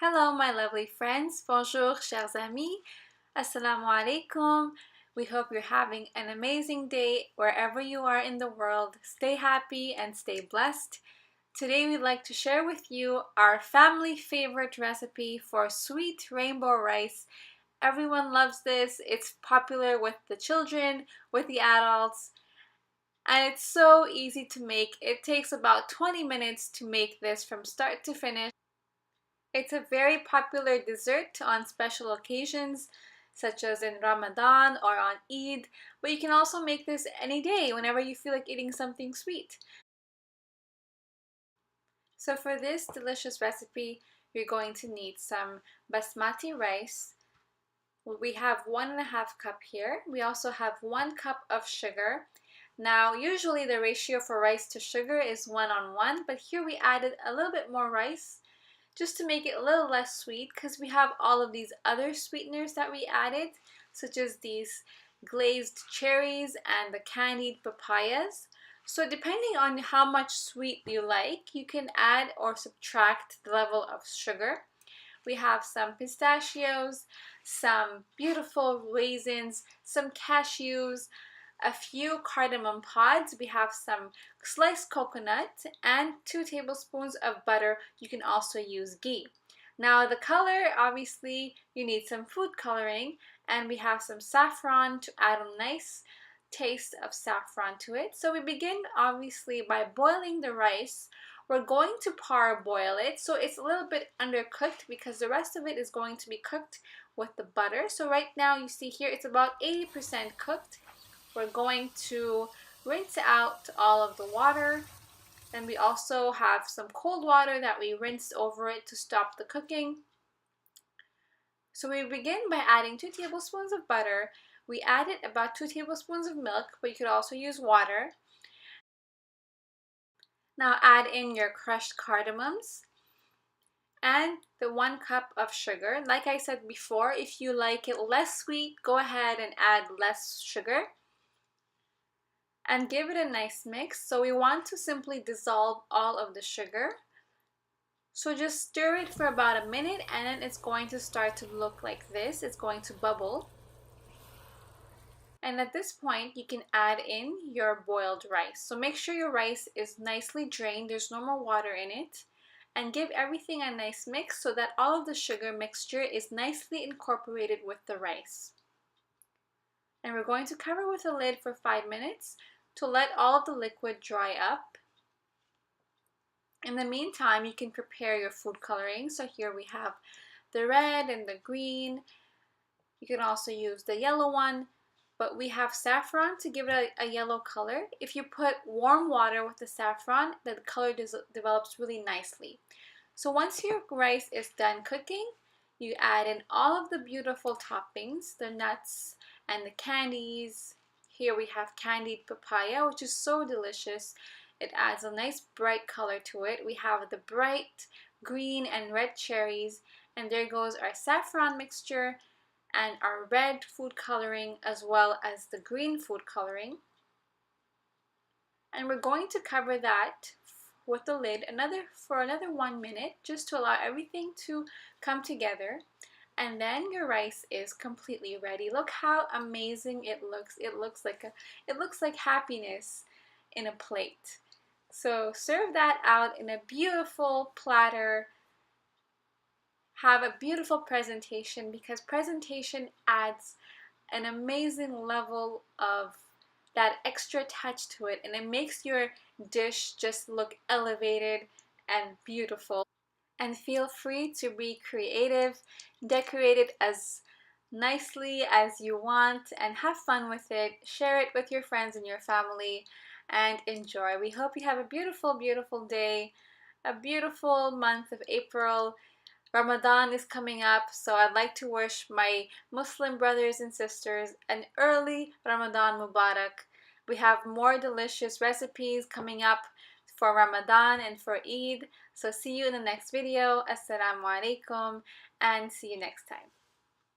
Hello, my lovely friends. Bonjour, chers amis. As-salamu alaikum. We hope you're having an amazing day wherever you are in the world. Stay happy and stay blessed. Today we'd like to share with you our family favorite recipe for sweet rainbow rice. Everyone loves this. It's popular with the children, with the adults, and it's so easy to make. It takes about 20 minutes to make this from start to finish. It's a very popular dessert on special occasions, such as in Ramadan or on Eid, but you can also make this any day whenever you feel like eating something sweet. So for this delicious recipe, you're going to need some basmati rice. We have 1.5 cup here. We also have 1 cup of sugar. Now, usually the ratio for rice to sugar is 1:1, but here we added a little bit more rice just to make it a little less sweet, because we have all of these other sweeteners that we added, such as these glazed cherries and the candied papayas. So depending on how much sweet you like, you can add or subtract the level of sugar. We have some pistachios, some beautiful raisins, some cashews, a few cardamom pods. We have some sliced coconut and 2 tablespoons of butter. You can also use ghee. Now the color, obviously you need some food coloring, and we have some saffron to add a nice taste of saffron to it. So we begin obviously by boiling the rice. We're going to parboil it, so it's a little bit undercooked because the rest of it is going to be cooked with the butter. So right now you see here it's about 80% cooked. We're going to rinse out all of the water, and we also have some cold water that we rinsed over it to stop the cooking. So we begin by adding 2 tablespoons of butter. We added about 2 tablespoons of milk, but you could also use water. Now add in your crushed cardamoms and the 1 cup of sugar. Like I said before, if you like it less sweet, go ahead and add less sugar. And give it a nice mix. So we want to simply dissolve all of the sugar. So just stir it for about a minute, and then it's going to start to look like this. It's going to bubble. And at this point, you can add in your boiled rice. So make sure your rice is nicely drained. There's no more water in it. And give everything a nice mix so that all of the sugar mixture is nicely incorporated with the rice. And we're going to cover with a lid for 5 minutes to let all of the liquid dry up. In the meantime, you can prepare your food coloring. So here we have the red and the green. You can also use the yellow one, but we have saffron to give it a yellow color. If you put warm water with the saffron, the color develops really nicely. So once your rice is done cooking, you add in all of the beautiful toppings, the nuts and the candies. Here we have candied papaya, which is so delicious. It adds a nice bright color to it. We have the bright green and red cherries, and there goes our saffron mixture and our red food coloring as well as the green food coloring. And we're going to cover that with the lid for another 1 minute, just to allow everything to come together. And then your rice is completely ready. Look how amazing it looks. It looks like happiness in a plate. So serve that out in a beautiful platter. Have a beautiful presentation, because presentation adds an amazing level of that extra touch to it, and it makes your dish just look elevated and beautiful. And feel free to be creative, decorate it as nicely as you want, and have fun with it. Share it with your friends and your family, and enjoy. We hope you have a beautiful, beautiful day, a beautiful month of April. Ramadan is coming up, so I'd like to wish my Muslim brothers and sisters an early Ramadan Mubarak. We have more delicious recipes coming up for Ramadan and for Eid. So see you in the next video. As-salamu alaikum, and see you next time.